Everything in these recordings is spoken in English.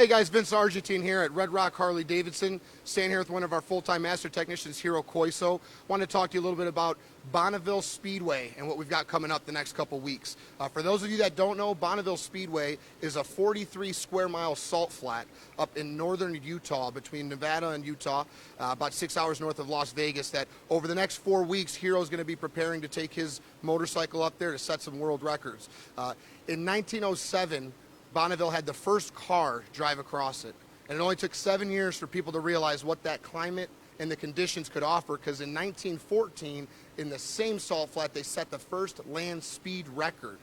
Hey guys, Vince Argentine here at Red Rock Harley-Davidson. Standing here with one of our full-time master technicians, HIRO KOISO. Want to talk to you a little bit about Bonnevill Speedway and what we've got coming up the next couple weeks. For those of you that don't know, Bonnevill Speedway is a 43 square mile salt flat up in northern Utah, between Nevada and Utah, about 6 hours north of Las Vegas, that over the next 4 weeks, HIRO's going to be preparing to take his motorcycle up there to set some world records. In 1907, Bonnevill had the first car drive across it. And it only took 7 years for people to realize what that climate and the conditions could offer, because in 1914, in the same salt flat, they set the first land speed record.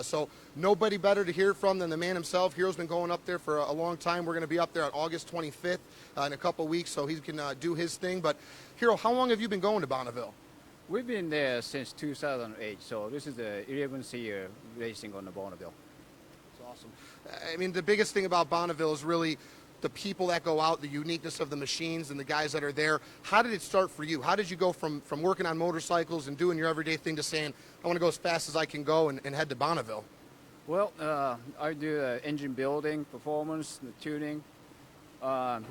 So nobody better to hear from than the man himself. HIRO's been going up there for a long time. We're going to be up there on August 25th in a couple weeks, so he can do his thing. But HIRO, how long have you been going to Bonnevill? We've been there since 2008, so this is the 11th year racing on the Bonnevill. Awesome. I mean, the biggest thing about Bonnevill is really the people that go out, the uniqueness of the machines and the guys that are there. How did it start for you? How did you go from working on motorcycles and doing your everyday thing to saying, I want to go as fast as I can go and head to Bonnevill? Well, I do engine building, performance, tuning. So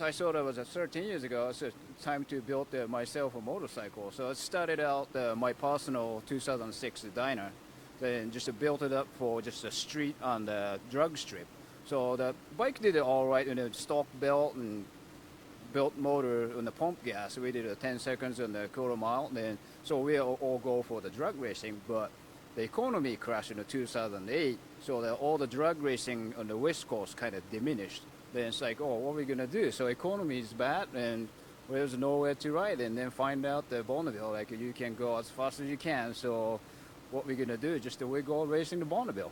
I thought it was 13 years ago, it's time to build myself a motorcycle. So I started out my personal 2006 Dyna. Then just built it up for just a street on the drug strip. So the bike did it all right in a stock belt and built motor on the pump gas. We did 10 seconds on the quarter mile. Then so we all go for the drug racing, but the economy crashed in 2008. So all the drug racing on the West Coast kind of diminished. Then it's like, oh, what are we gonna do? So economy is bad and there's nowhere to ride. And then find out the Bonnevill, like you can go as fast as you can. So what we're going to do, just we go racing the Bonnevill.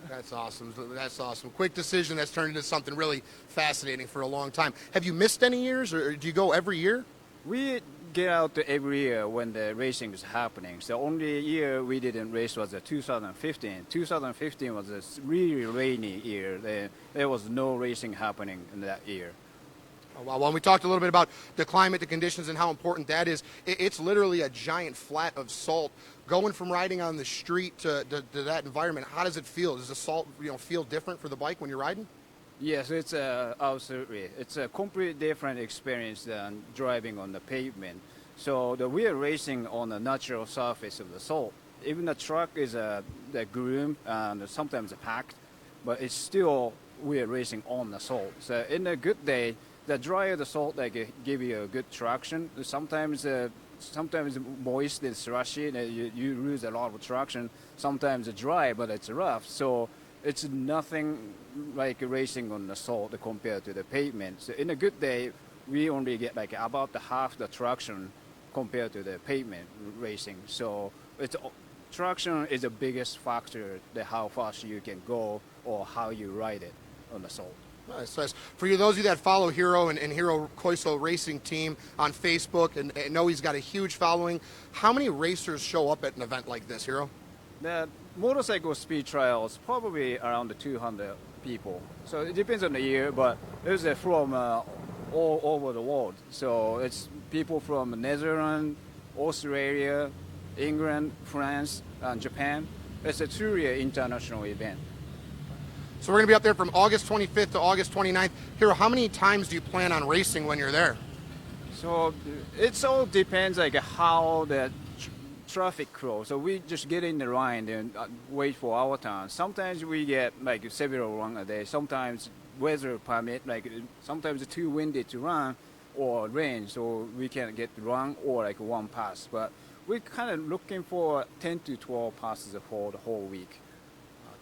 That's awesome. That's awesome. Quick decision that's turned into something really fascinating for a long time. Have you missed any years, or do you go every year? We get out every year when the racing is happening. The only year we didn't race was 2015. 2015 was a really rainy year. There was no racing happening in that year. Well, when we talked a little bit about the climate, the conditions, and how important that is, it's literally a giant flat of salt. Going from riding on the street to that environment, how does it feel? Does the salt, feel different for the bike when you're riding? Yes, it's absolutely. It's a completely different experience than driving on the pavement. So we are racing on the natural surface of the salt. Even the truck is groomed and sometimes packed, but it's still we are racing on the salt. So in a good day, the drier the salt, give you a good traction. Sometimes moist and slushy, and you lose a lot of traction. Sometimes it's dry, but it's rough. So it's nothing like racing on the salt compared to the pavement. So in a good day, we only get about half the traction compared to the pavement racing. So traction is the biggest factor that how fast you can go or how you ride it on the salt. Nice, nice. For those of you that follow HIRO and HIRO KOISO Racing Team on Facebook and know he's got a huge following, how many racers show up at an event like this, HIRO? The motorcycle speed trials probably around 200 people. So it depends on the year, but it's from all over the world. So it's people from Netherlands, Australia, England, France, and Japan. It's a truly international event. So we're going to be up there from August 25th to August 29th. HIRO, how many times do you plan on racing when you're there? So it all depends how the traffic flows. So we just get in the line and wait for our turn. Sometimes we get several runs a day. Sometimes weather permit, sometimes it's too windy to run or rain, so we can get run or one pass. But we're kind of looking for 10 to 12 passes for the whole week.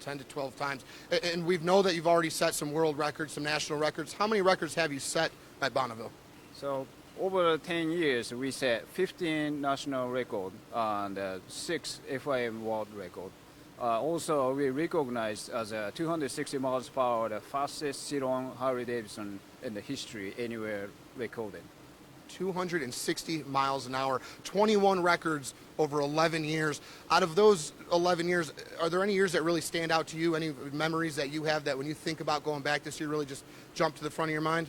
10 to 12 times. And we know that you've already set some world records, some national records. How many records have you set at Bonnevill? So over 10 years, we set 15 national records and 6 FIM world record. Also, we recognized as 260 miles per hour, the fastest sit-on Harley-Davidson in the history anywhere recorded. 260 miles an hour, 21 records over 11 years. Out of those 11 years, are there any years that really stand out to you? Any memories that you have that when you think about going back this year really just jump to the front of your mind?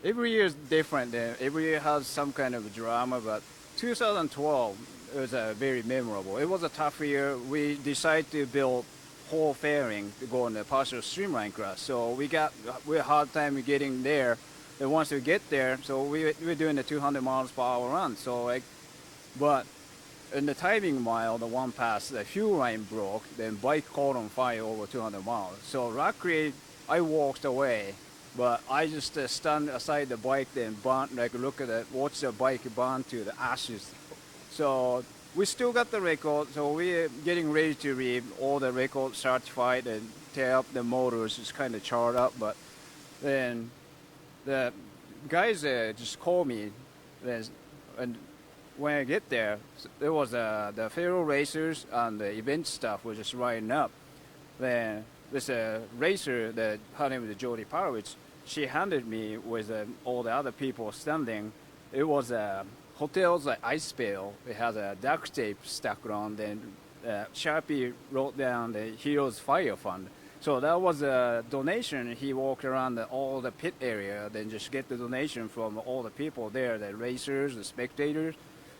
Every year is different. Every year has some kind of drama, but 2012 was very memorable. It was a tough year. We decided to build whole fairing to go in the partial streamline class. So we had a hard time getting there. And once we get there, so we're doing the 200 miles per hour run. So but in the timing mile, the one pass, the fuel line broke, then bike caught on fire over 200 miles. So luckily, I walked away, but I just stand aside the bike, then watch the bike burn to the ashes. So we still got the record, so we're getting ready to read all the record certified and tear up the motors. It's kind of charred up, but then the guys just called me, and when I get there, there was the Faro racers and the event staff were just riding up. Then there's a racer, her name is Jody Parowitz. She handed me with all the other people standing. It was a hotel's ice pail. It has a duct tape stuck around, then Sharpie wrote down the HIRO's Fire Fund. So that was a donation. He walked around all the pit area, then just get the donation from all the people there, the racers, the spectators.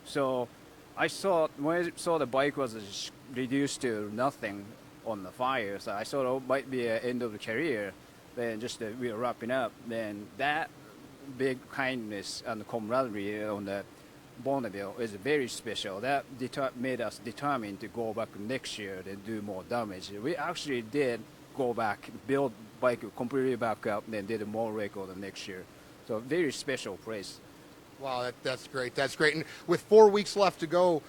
So when I saw the bike was reduced to nothing on the fire, so I thought it might be an end of the career. Then just we were wrapping up. Then that big kindness and camaraderie on the Bonnevill is very special. That made us determined to go back next year and do more damage. We actually did go back, build bike completely back up, and then did more record the next year. So very special place. Wow, that's great. That's great. And with 4 weeks left to go,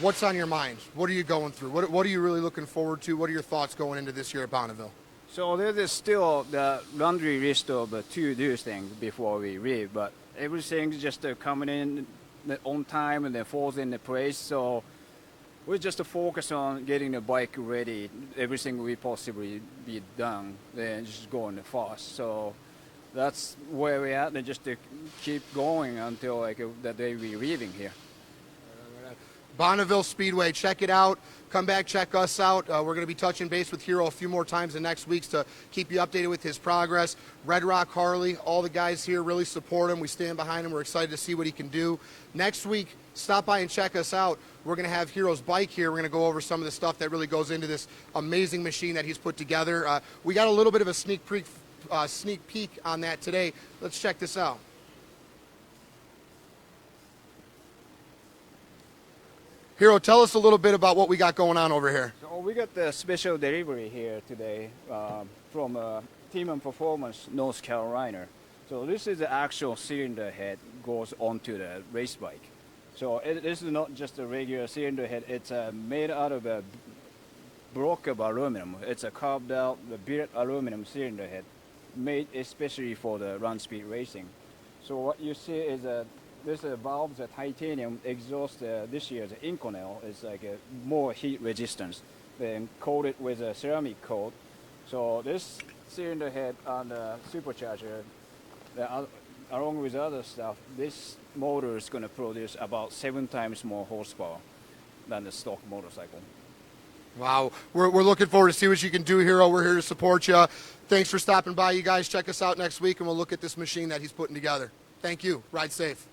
what's on your mind? What are you going through? What are you really looking forward to? What are your thoughts going into this year at Bonnevill? So there is still the laundry list of to-do things before we leave, but everything's just coming in on time and then falls into place. So we just focus on getting the bike ready, everything we possibly be done, then just going fast. So that's where we're at, and just to keep going until the day we're leaving here. Bonnevill Speedway, check it out. Come back, check us out. We're going to be touching base with HIRO a few more times in next weeks to keep you updated with his progress. Red Rock Harley, all the guys here really support him. We stand behind him. We're excited to see what he can do. Next week, stop by and check us out. We're going to have HIRO's bike here. We're going to go over some of the stuff that really goes into this amazing machine that he's put together. We got a little bit of a sneak peek on that today. Let's check this out. HIRO, tell us a little bit about what we got going on over here. So we got the special delivery here today from Team and Performance, North Carolina. So this is the actual cylinder head goes onto the race bike. So this is not just a regular cylinder head. It's made out of a block of aluminum. It's a carved out the billet aluminum cylinder head, made especially for the run speed racing. So what you see is this valve's a titanium exhaust. This year's Inconel is like a more heat resistance. Then coated with a ceramic coat. So this cylinder head and the supercharger, along with other stuff, this motor is going to produce about 7 times more horsepower than the stock motorcycle. Wow, we're looking forward to see what you can do, HIRO. We're here to support you. Thanks for stopping by. You guys check us out next week, and we'll look at this machine that he's putting together. Thank you. Ride safe.